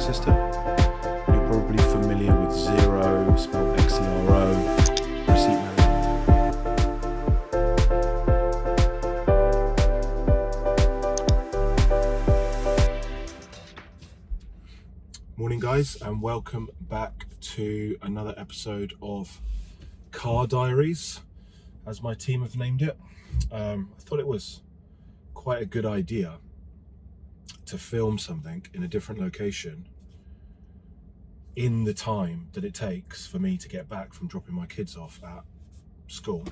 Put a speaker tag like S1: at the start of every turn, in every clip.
S1: system. You're probably familiar with Xero, spelled Xero, receipt management. Morning guys, and welcome back to another episode of Car Diaries, as my team have named it. I thought it was quite a good idea to film something in a different location in the time that it takes for me to get back from dropping my kids off at school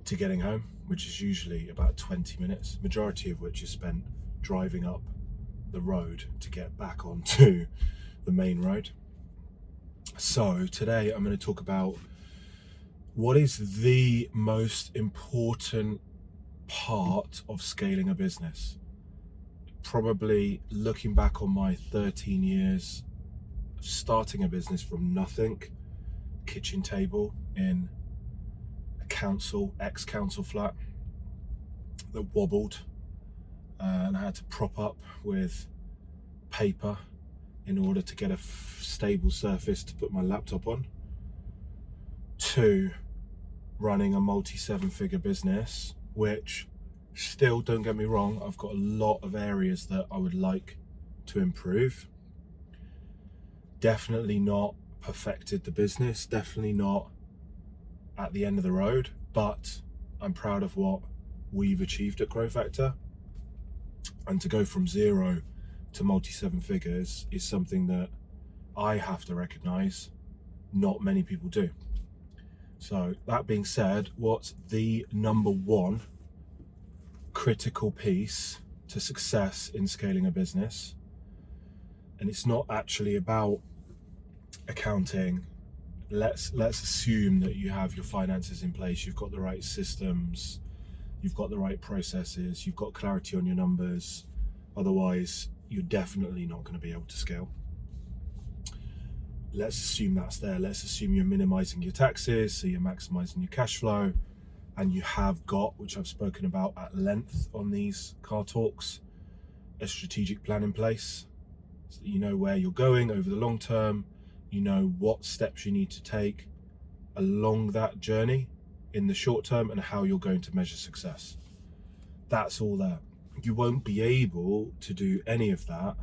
S1: to getting home, which is usually about 20 minutes, majority of which is spent driving up the road to get back onto the main road. So today I'm going to talk about what is the most important part of scaling a business. Probably looking back on my 13 years of starting a business from nothing, kitchen table in a ex-council flat that wobbled, and I had to prop up with paper in order to get a stable surface to put my laptop on, to running a multi-7-figure business, which still, don't get me wrong, I've got a lot of areas that I would like to improve. Definitely not perfected the business, definitely not at the end of the road, but I'm proud of what we've achieved at Grow Factor. And to go from zero to multi-7 figures is something that I have to recognize not many people do. So that being said, what's the number one critical piece to success in scaling a business? And it's not actually about accounting. Let's assume that you have your finances in place, you've got the right systems, you've got the right processes, you've got clarity on your numbers. Otherwise, you're definitely not going to be able to scale. Let's assume that's there. Let's assume you're minimizing your taxes, so you're maximizing your cash flow, and you have got, which I've spoken about at length on these car talks, a strategic plan in place, so that you know where you're going over the long term, you know what steps you need to take along that journey in the short term, and how you're going to measure success. That's all there. You won't be able to do any of that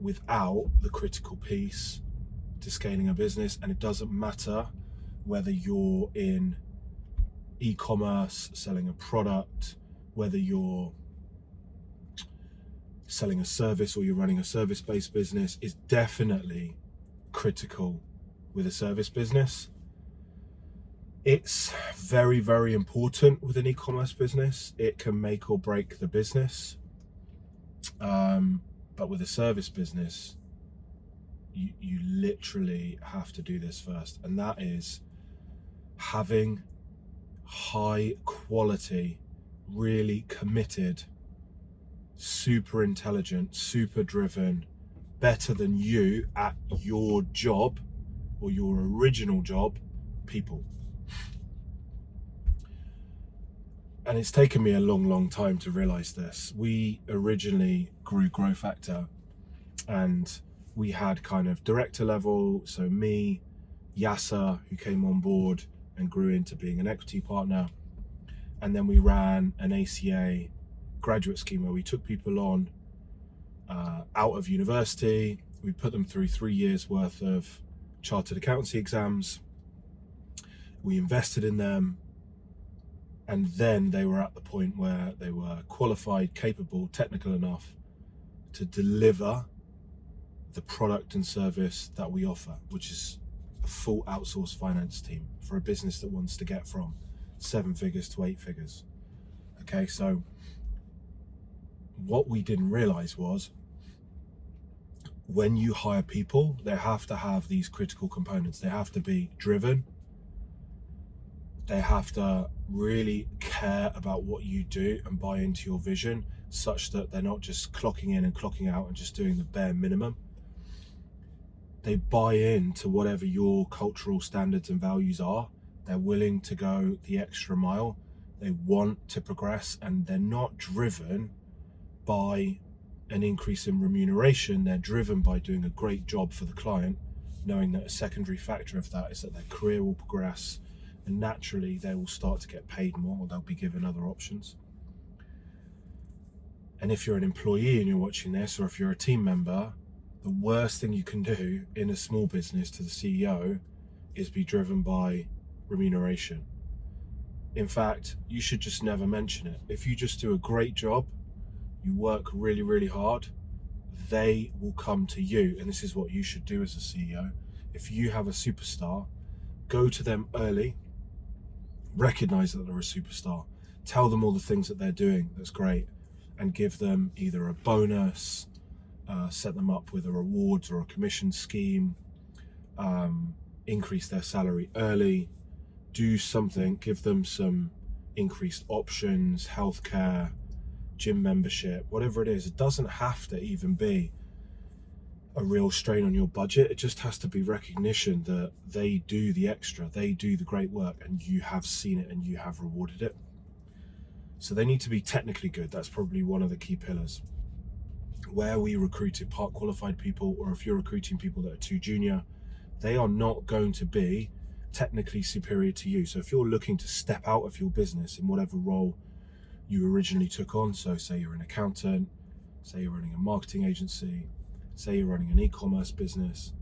S1: without the critical piece to scaling a business. And it doesn't matter whether you're in e-commerce, selling a product, whether you're selling a service or you're running a service-based business. Is definitely critical with a service business. It's very, very important with an e-commerce business. It can make or break the business. But with a service business, you literally have to do this first, and that is having high quality, really committed, super intelligent, super driven, better than you at your job or your original job people. And it's taken me a long time to realize this. We originally grew Grow Factor, and we had kind of director level, so me, Yasser, who came on board and grew into being an equity partner, and then we ran an ACA graduate scheme where we took people on out of university. We put them through 3 years worth of chartered accountancy exams, we invested in them, and then they were at the point where they were qualified, capable, technical enough to deliver the product and service that we offer, which is a full outsourced finance team for a business that wants to get from 7 figures to 8 figures. Okay, so what we didn't realize was when you hire people, they have to have these critical components. They have to be driven. They have to really care about what you do and buy into your vision, such that they're not just clocking in and clocking out and just doing the bare minimum. They buy into whatever your cultural standards and values are. They're willing to go the extra mile. They want to progress, and they're not driven by an increase in remuneration, they're driven by doing a great job for the client, knowing that a secondary factor of that is that their career will progress, and naturally they will start to get paid more, or they'll be given other options. And if you're an employee and you're watching this, or if you're a team member, the worst thing you can do in a small business to the CEO is be driven by remuneration. In fact, you should just never mention it. If you just do a great job, you work really, really hard, they will come to you. And this is what you should do as a CEO. If you have a superstar, go to them early, recognize that they're a superstar, tell them all the things that they're doing that's great, and give them either a bonus, set them up with a rewards or a commission scheme, increase their salary early, do something, give them some increased options, healthcare, gym membership, whatever it is. It doesn't have to even be a real strain on your budget. It just has to be recognition that they do the extra, they do the great work, and you have seen it and you have rewarded it. So they need to be technically good. That's probably one of the key pillars. Where we recruited part qualified people, or if you're recruiting people that are too junior, they are not going to be technically superior to you. So if you're looking to step out of your business in whatever role you originally took on, so say you're an accountant, say you're running a marketing agency, say you're running an e-commerce business,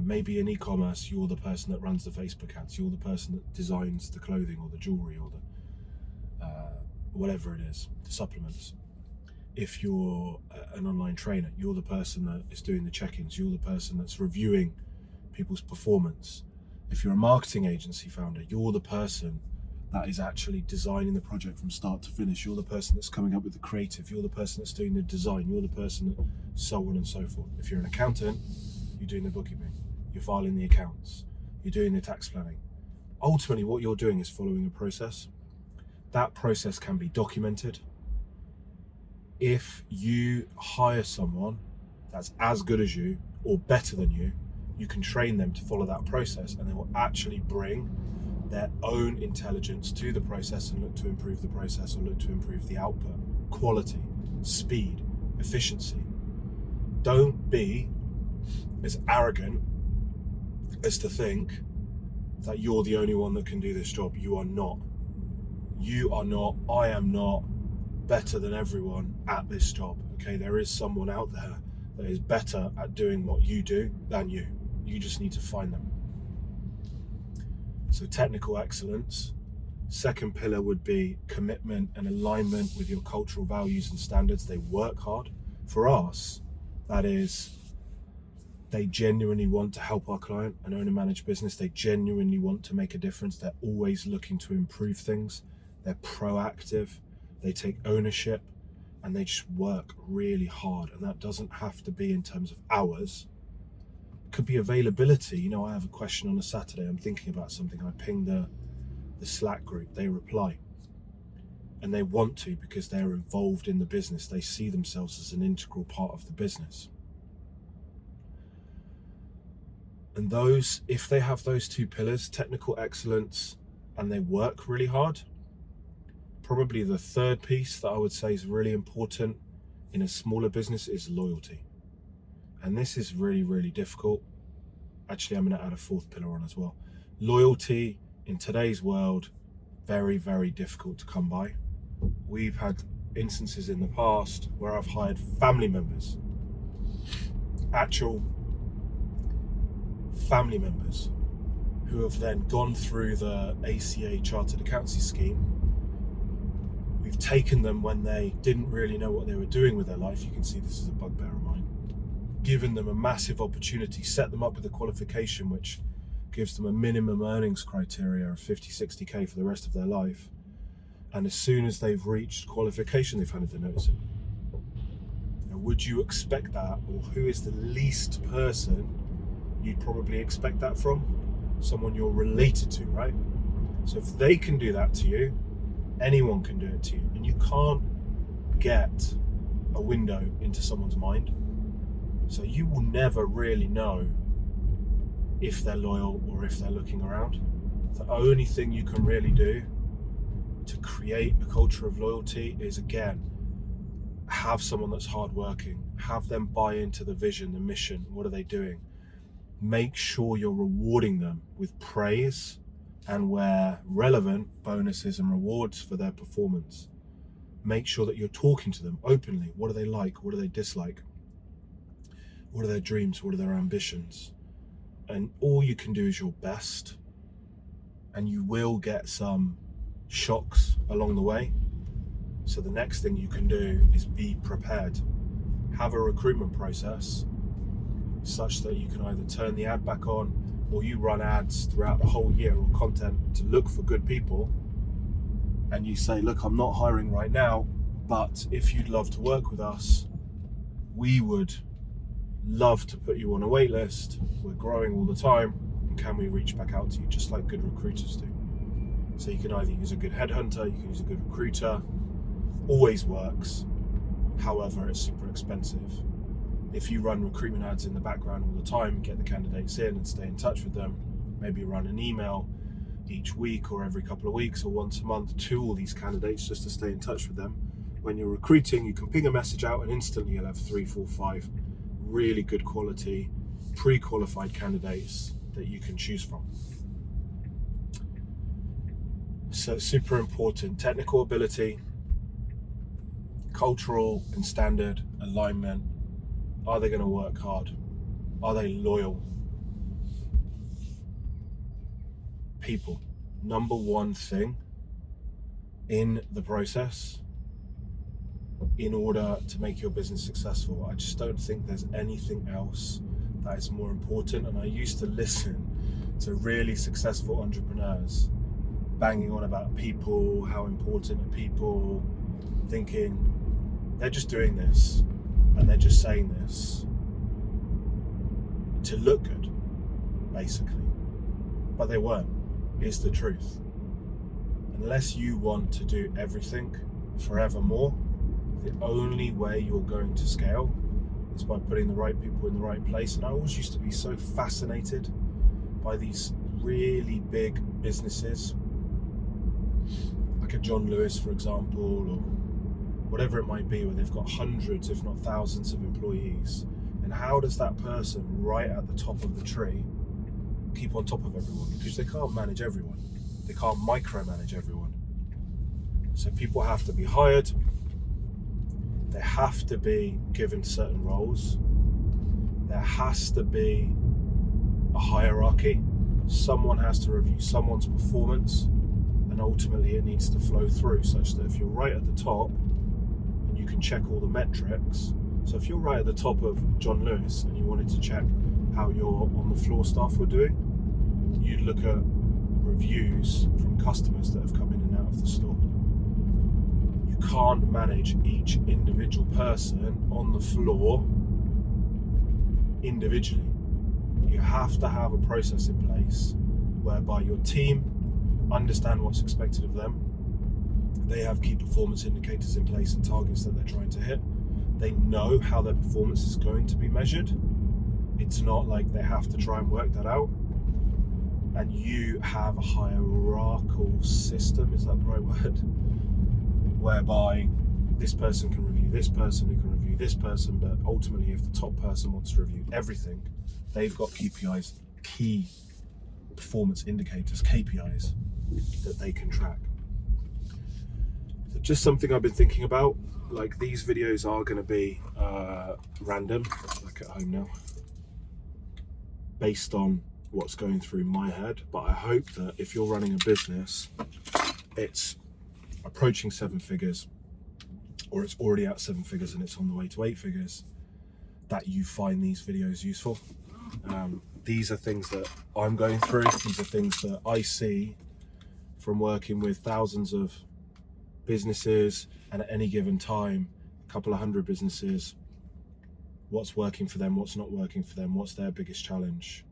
S1: maybe in e-commerce you're the person that runs the Facebook ads, you're the person that designs the clothing or the jewelry or the whatever it is, the supplements. If you're an online trainer, you're the person that is doing the check-ins, you're the person that's reviewing people's performance. If you're a marketing agency founder, you're the person that is actually designing the project from start to finish. You're the person that's coming up with the creative. You're the person that's doing the design. You're the person that so on and so forth. If you're an accountant, you're doing the bookkeeping. You're filing the accounts. You're doing the tax planning. Ultimately, what you're doing is following a process. That process can be documented. If you hire someone that's as good as you or better than you, you can train them to follow that process, and they will actually bring their own intelligence to the process and look to improve the process or look to improve the output, quality, speed, efficiency. Don't be as arrogant as to think that you're the only one that can do this job. You are not. You are not. I am not better than everyone at this job. Okay, there is someone out there that is better at doing what you do than you. You just need to find them. So technical excellence. Second pillar would be commitment and alignment with your cultural values and standards. They work hard. For us, that is, they genuinely want to help our client and own and manage business. They genuinely want to make a difference. They're always looking to improve things. They're proactive. They take ownership, and they just work really hard. And that doesn't have to be in terms of hours. It could be availability. You know, I have a question on a Saturday. I'm thinking about something. I ping the Slack group. They reply. And they want to because they're involved in the business. They see themselves as an integral part of the business. And those, if they have those two pillars, technical excellence, and they work really hard, probably the third piece that I would say is really important in a smaller business is loyalty. And this is really, really difficult. Actually, I'm going to add a fourth pillar on as well. Loyalty in today's world, very, very difficult to come by. We've had instances in the past where I've hired family members, actual family members, who have then gone through the ACA Chartered Accountancy Scheme. We've taken them when they didn't really know what they were doing with their life. You can see this is a bugbear of mine. Given them a massive opportunity, set them up with a qualification which gives them a minimum earnings criteria of 50, 60k for the rest of their life. And as soon as they've reached qualification, they've handed their notice in. Now, would you expect that, or who is the least person you'd probably expect that from? Someone you're related to, right? So if they can do that to you, anyone can do it to you. And you can't get a window into someone's mind. So you will never really know if they're loyal or if they're looking around. The only thing you can really do to create a culture of loyalty is, again, have someone that's hardworking, have them buy into the vision, the mission. What are they doing? Make sure you're rewarding them with praise and, where relevant, bonuses and rewards for their performance. Make sure that you're talking to them openly. What do they like? What do they dislike? What are their dreams? What are their ambitions? And all you can do is your best, and you will get some shocks along the way. So the next thing you can do is be prepared. Have a recruitment process such that you can either turn the ad back on, or you run ads throughout the whole year or content to look for good people. And you say, look, I'm not hiring right now, but if you'd love to work with us, we would love to put you on a wait list. We're growing all the time. And can we reach back out to you, just like good recruiters do? So you can either use a good headhunter, you can use a good recruiter. Always works. However, it's super expensive. If you run recruitment ads in the background all the time, get the candidates in and stay in touch with them, maybe run an email each week or every couple of weeks or once a month to all these candidates just to stay in touch with them. When you're recruiting, you can ping a message out and instantly you'll have 3, 4, 5 really good quality, pre-qualified candidates that you can choose from. So it's super important. Technical ability, cultural and standard alignment. Are they going to work hard? Are they loyal? People. Number one thing in the process in order to make your business successful. I just don't think there's anything else that is more important. And I used to listen to really successful entrepreneurs banging on about people, how important are people, thinking they're just doing this and they're just saying this to look good, basically. But they weren't. It's the truth. Unless you want to do everything forevermore, the only way you're going to scale is by putting the right people in the right place. And I always used to be so fascinated by these really big businesses, like a John Lewis, for example, or whatever it might be, where they've got hundreds, if not thousands of employees. And how does that person right at the top of the tree keep on top of everyone? Because they can't manage everyone. They can't micromanage everyone. So people have to be hired. They have to be given certain roles. There has to be a hierarchy. Someone has to review someone's performance, and ultimately it needs to flow through such that if you're right at the top, and you can check all the metrics. So if you're right at the top of John Lewis and you wanted to check how your on the floor staff were doing, you'd look at reviews from customers that have come in and out of the store. You can't manage each individual person on the floor individually. You have to have a process in place whereby your team understand what's expected of them. They have key performance indicators in place and targets that they're trying to hit. They know how their performance is going to be measured. It's not like they have to try and work that out. And you have a hierarchical system, is that the right word? Whereby this person can review this person, who can review this person, but ultimately if the top person wants to review everything, they've got KPIs, key performance indicators, KPIs, that they can track. So just something I've been thinking about. Like, these videos are going to be random, like at home now, based on what's going through my head. But I hope that if you're running a business, it's approaching 7 figures, or it's already at 7 figures and it's on the way to 8 figures, that you find these videos useful. These are things that I'm going through. These are things that I see from working with thousands of businesses, and at any given time, a couple of hundred businesses. What's working for them, what's not working for them, what's their biggest challenge.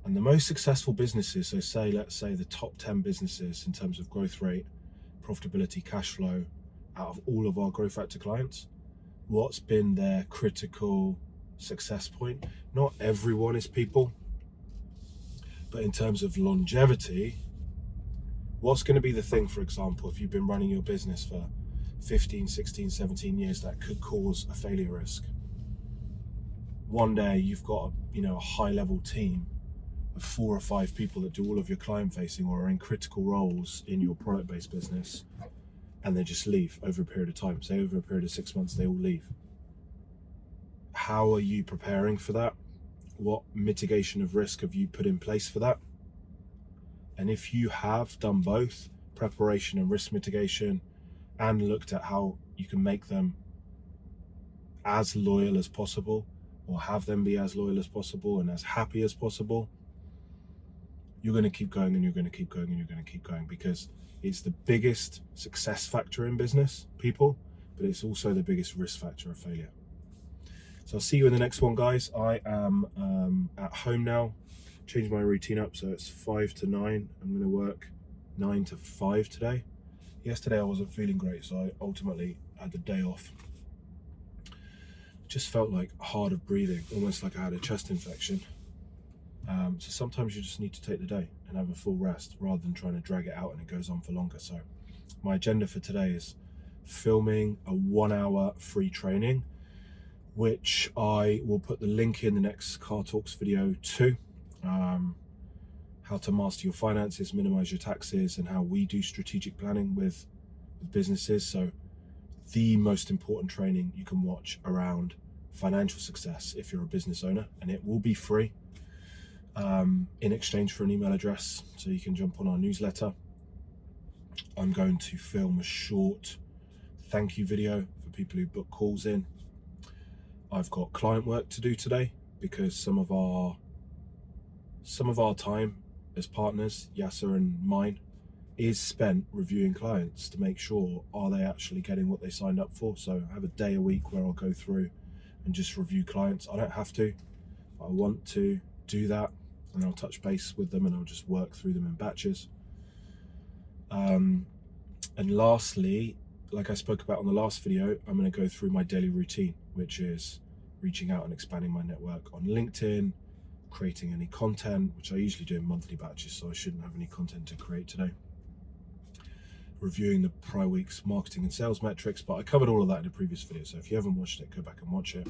S1: And the most successful businesses, so let's say the top 10 businesses in terms of growth rate, profitability, cash flow, out of all of our growth factor clients, what's been their critical success point? Not everyone is people, but in terms of longevity, what's going to be the thing, for example, if you've been running your business for 15, 16, 17 years that could cause a failure risk. One day you've got a high level team of 4 or 5 people that do all of your client facing or are in critical roles in your product based business, and they just leave over a period of time. Say over a period of 6 months, they all leave. How are you preparing for that? What mitigation of risk have you put in place for that? And if you have done both preparation and risk mitigation, and looked at how you can make them as loyal as possible, or have them be as loyal as possible and as happy as possible, you're going to keep going, and you're going to keep going, and you're going to keep going, because it's the biggest success factor in business, people, but it's also the biggest risk factor of failure. So I'll see you in the next one, guys. I am at home now. Changed my routine up, so it's 5 to 9. I'm going to work 9 to 5 today. Yesterday I wasn't feeling great, so I ultimately had the day off. Just felt like hard of breathing, almost like I had a chest infection. So sometimes you just need to take the day and have a full rest rather than trying to drag it out and it goes on for longer. So my agenda for today is filming a 1-hour free training, which I will put the link in the next Car Talks video too. How to master your finances, minimize your taxes, and how we do strategic planning with businesses. So the most important training you can watch around financial success if you're a business owner, and it will be free in exchange for an email address, so you can jump on our newsletter. I'm going to film a short thank you video for people who book calls in. I've got client work to do today, because some of our time as partners, Yasser and mine, is spent reviewing clients to make sure, are they actually getting what they signed up for? So I have a day a week where I'll go through and just review clients. I don't have to, I want to do that, and I'll touch base with them and I'll just work through them in batches. And lastly, like I spoke about on the last video, I'm going to go through my daily routine, which is reaching out and expanding my network on LinkedIn, creating any content, which I usually do in monthly batches, so I shouldn't have any content to create today. Reviewing the prior week's marketing and sales metrics, but I covered all of that in a previous video, so if you haven't watched it, go back and watch it.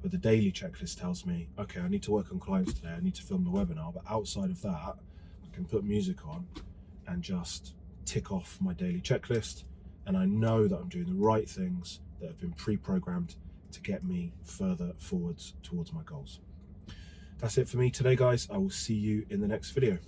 S1: But the daily checklist tells me, okay, I need to work on clients today, I need to film the webinar, but outside of that, I can put music on and just tick off my daily checklist, and I know that I'm doing the right things that have been pre-programmed to get me further forwards towards my goals. That's it for me today, guys. I will see you in the next video.